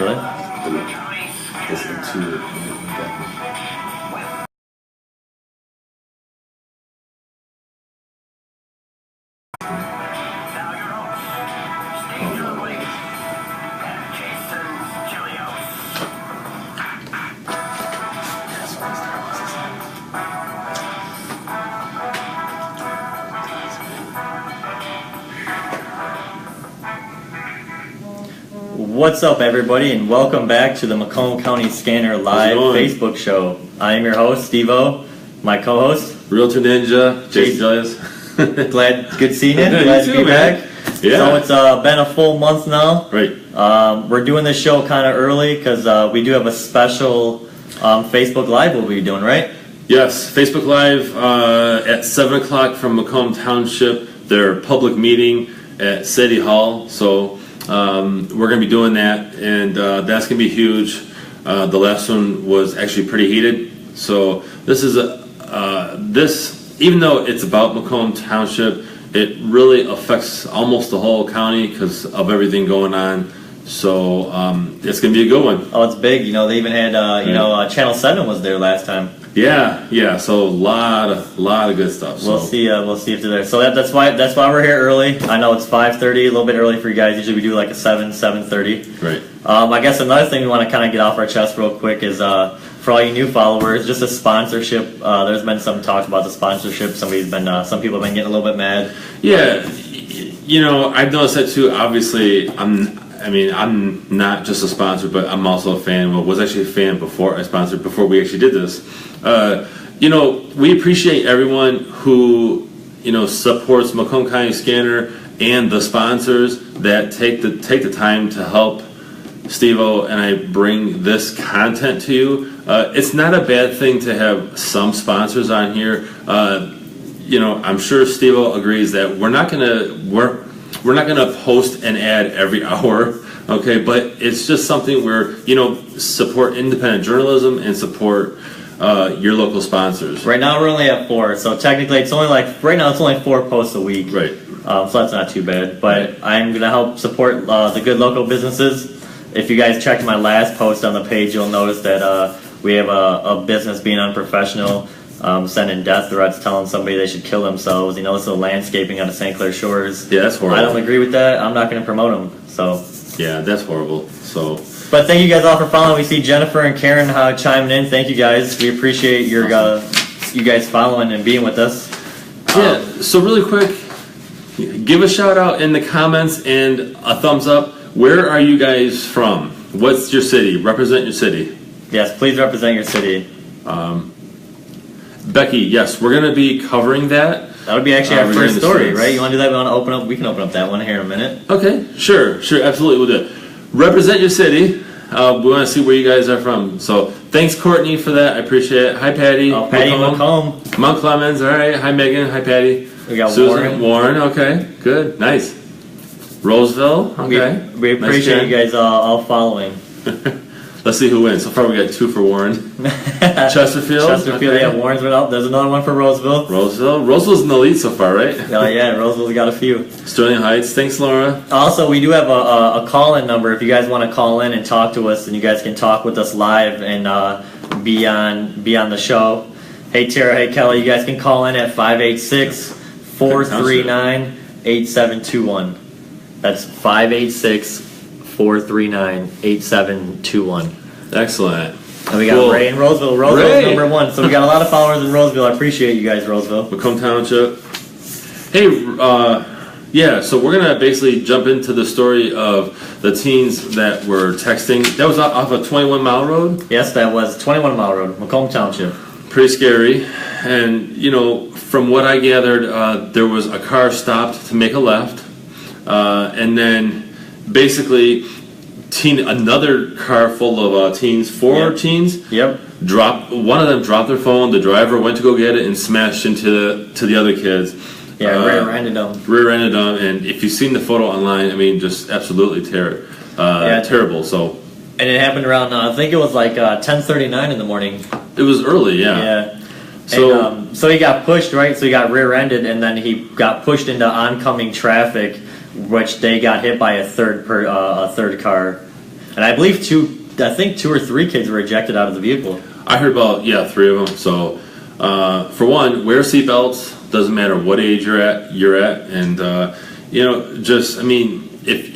Really? This into What's up, everybody, and welcome back to the Macomb County Scanner Live Facebook show. I am your host, Steve-O, my co-host, Realtor Ninja, Jason Julius. Good seeing you. Glad to be back. Yeah. So it's been a full month now. Right. We're doing this show kind of early because we do have a special Facebook Live we'll be doing, right? Yes, Facebook Live at 7 o'clock from Macomb Township, their public meeting at City Hall. So we're going to be doing that, and that's going to be huge. The last one was actually pretty heated. So this is even though it's about Macomb Township, it really affects almost the whole county because of everything going on. So it's going to be a good one. Oh, it's big. You know, they even had Channel 7 was there last time. Yeah. So a lot of good stuff. We'll see if they're there. So that's why we're here early. I know it's 5:30, a little bit early for you guys. Usually we do like a 7:30. Right. I guess another thing we want to kind of get off our chest real quick is for all you new followers, just a sponsorship. There's been some talk about the sponsorship. Some people have been getting a little bit mad. Yeah, you know, I've noticed that too. Obviously, I'm not just a sponsor, but I'm also a fan. Well, was actually a fan before I sponsored, before we actually did this. You know, we appreciate everyone who, you know, supports Macomb County Scanner and the sponsors that take the time to help Steve-O and I bring this content to you. It's not a bad thing to have some sponsors on here. You know, I'm sure Steve-O agrees that we're not gonna post an ad every hour, okay? But it's just something where, you know, support independent journalism and support your local sponsors. Right now we're only at 4, so technically it's only right now it's only 4 posts a week. Right. So that's not too bad. But I'm gonna help support the good local businesses. If you guys checked my last post on the page, you'll notice that we have a business being unprofessional. Sending death threats, telling somebody they should kill themselves. You know, this is landscaping on the St. Clair Shores. Yeah, that's horrible. I don't agree with that. I'm not going to promote them. So. Yeah, that's horrible. So. But thank you guys all for following. We see Jennifer and Karen chiming in. Thank you guys. We appreciate you guys following and being with us. Yeah. So really quick, give a shout out in the comments and a thumbs up. Where are you guys from? What's your city? Represent your city. Yes, please represent your city. Becky, yes, we're going to be covering that. That would be actually our first story, right? You want to do that? We can open up that one here in a minute. Okay, sure, absolutely, we'll do it. Represent your city. We want to see where you guys are from. So thanks, Courtney, for that. I appreciate it. Hi, Patty. Oh, Patty Macomb. Mount Clemens, all right. Hi, Megan. Hi, Patty. We got Susan. Warren, okay, good, nice. Roseville, okay. We appreciate you guys all following. Let's see who wins. So far we got 2 for Warren. Chesterfield. Okay. Yeah, Warren's went up. There's another one for Roseville. Roseville's in the lead so far, right? Oh yeah, Roseville's got a few. Sterling Heights. Thanks, Laura. Also, we do have a call-in number. If you guys want to call in and talk to us, and you guys can talk with us live and be on the show. Hey Tara, hey Kelly, you guys can call in at 586-439-8721. That's 586-439-8721. Excellent. And we got Ray in Roseville. Roseville's number 1. So we got a lot of followers in Roseville. I appreciate you guys, Roseville. Macomb Township. Hey, yeah, so we're going to basically jump into the story of the teens that were texting. That was off of 21 Mile Road? Yes, that was 21 Mile Road, Macomb Township. Pretty scary. And, you know, from what I gathered, there was a car stopped to make a left. And then basically another car full of teens, 4 teens. Yep. One of them dropped their phone. The driver went to go get it and smashed into the other kids. Yeah, rear-ended them. Rear-ended them, and if you've seen the photo online, I mean, just absolutely terrible. So. And it happened around, I think it was like 10:39 in the morning. It was early, yeah. Yeah. So, so he got pushed, right? So he got rear-ended, and then he got pushed into oncoming traffic, which they got hit by a third car. And I believe two or three kids were ejected out of the vehicle. I heard about 3 of them. So for one, wear seatbelts. Doesn't matter what age you're at, and just I mean, if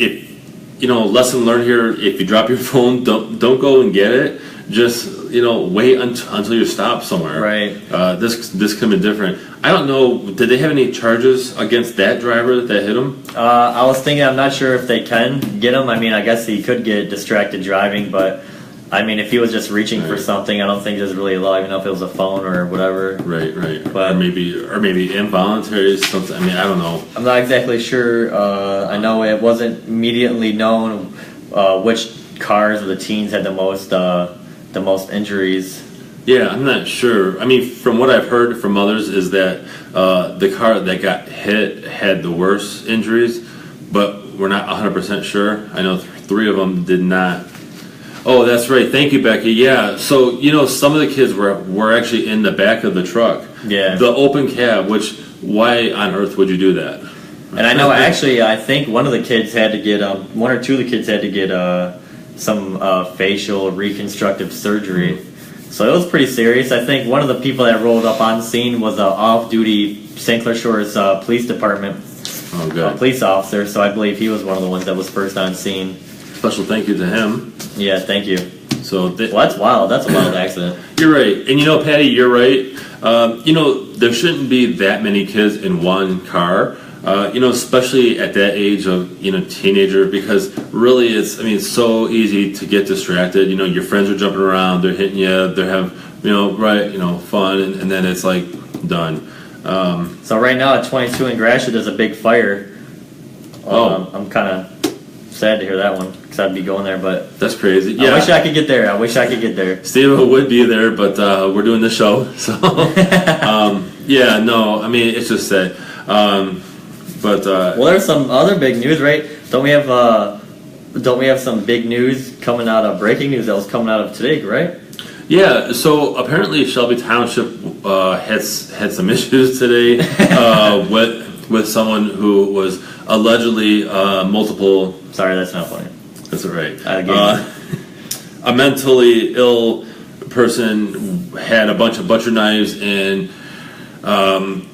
lesson learned here. If you drop your phone, don't go and get it. Just wait until you're stopped somewhere. Right. This could have been different. I don't know. Did they have any charges against that driver that hit him? I was thinking. I'm not sure if they can get him. I mean, I guess he could get distracted driving, but I mean, if he was just reaching for something, I don't think there's really a law, even if it was a phone or whatever. Right. But, or maybe involuntary something. I mean, I don't know. I'm not exactly sure. I know it wasn't immediately known which cars of the teens had the most injuries. Yeah, I'm not sure. I mean, from what I've heard from others is that the car that got hit had the worst injuries, but we're not 100% sure. I know 3 of them did not. Oh, that's right. Thank you, Becky. Yeah, so, some of the kids were actually in the back of the truck. Yeah. The open cab, why on earth would you do that? And I know, actually, I think one or two of the kids had to get some facial reconstructive surgery. So it was pretty serious. I think one of the people that rolled up on scene was an off-duty St. Clair Shores Police Department police officer. So I believe he was one of the ones that was first on scene. Special thank you to him. Yeah, thank you. So that's wild. That's a wild accident. You're right. And Patty, you're right. There shouldn't be that many kids in one car. Especially at that age of teenager, because really it's so easy to get distracted. Your friends are jumping around, they're hitting you, they're having fun, and then it's like done. So right now at 22 in Gratiot, there's a big fire. I'm kind of sad to hear that one because I'd be going there, but that's crazy. Yeah, I wish I could get there. Steve would be there, but we're doing the show, so it's just sad. There's some other big news, right? Don't we have some big news coming out of breaking news that was coming out of today, right? Yeah. So apparently Shelby Township had some issues today with someone who was allegedly multiple. Sorry, that's not funny. That's all right. A mentally ill person had a bunch of butcher knives and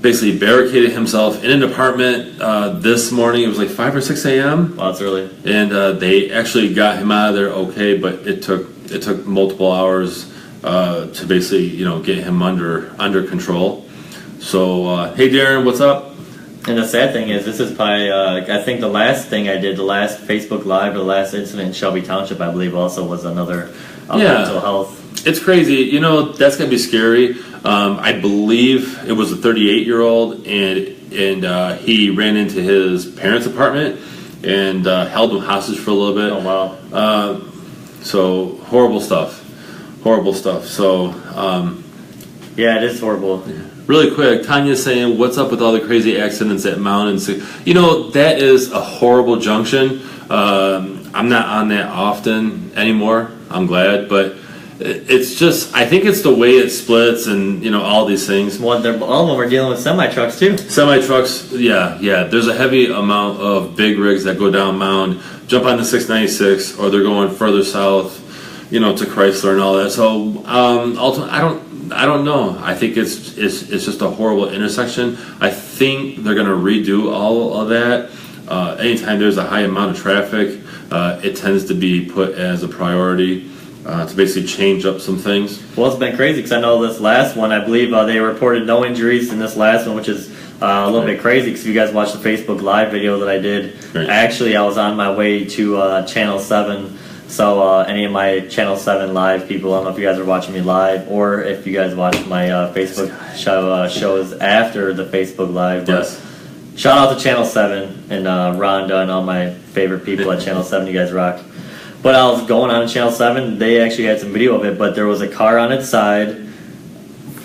basically barricaded himself in an apartment this morning. It was like 5 or 6 a.m. Wow, that's early. And they actually got him out of there okay, but it took multiple hours to basically get him under control. So hey Darren, what's up? And the sad thing is, this is probably I think the last thing I did, the last Facebook Live, or the last incident in Shelby Township, I believe, also was another mental health. It's crazy. That's gonna be scary. I believe it was a 38-year-old, and he ran into his parents' apartment and held them hostage for a little bit. Oh wow! So horrible stuff. So yeah, it is horrible. Yeah. Really quick, Tanya's saying, "What's up with all the crazy accidents at Mountain?" That is a horrible junction. I'm not on that often anymore. I'm glad, but it's just, I think it's the way it splits and all these things. Well, all of them are dealing with semi-trucks too. Semi-trucks, yeah. There's a heavy amount of big rigs that go down Mound, jump on the 696, or they're going further south, to Chrysler and all that. So ultimately, I don't know. I think it's just a horrible intersection. I think they're going to redo all of that. Anytime there's a high amount of traffic, it tends to be put as a priority to basically change up some things. Well, it's been crazy because I know this last one, I believe they reported no injuries in this last one, which is a little bit crazy because if you guys watched the Facebook Live video that I did, actually I was on my way to Channel 7. So any of my Channel 7 Live people, I don't know if you guys are watching me live or if you guys watch my Facebook shows after the Facebook Live. But shout out to Channel 7 and Rhonda and all my favorite people at Channel 7. You guys rock. But I was going on Channel 7. They actually had some video of it, but there was a car on its side,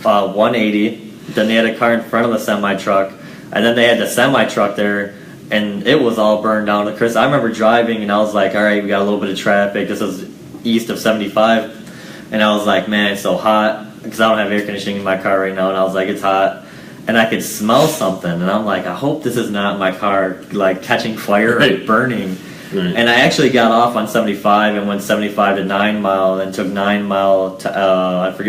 180. Then they had a car in front of the semi-truck. And then they had the semi-truck there. And it was all burned down. Chris, I remember driving, and I was like, all right, we got a little bit of traffic. This is east of 75. And I was like, man, it's so hot. Because I don't have air conditioning in my car right now. And I was like, it's hot. And I could smell something. And I'm like, I hope this is not my car, like, catching fire or burning. Right. And I actually got off on 75 and went 75 to 9 Mile, and then took 9 Mile to I forget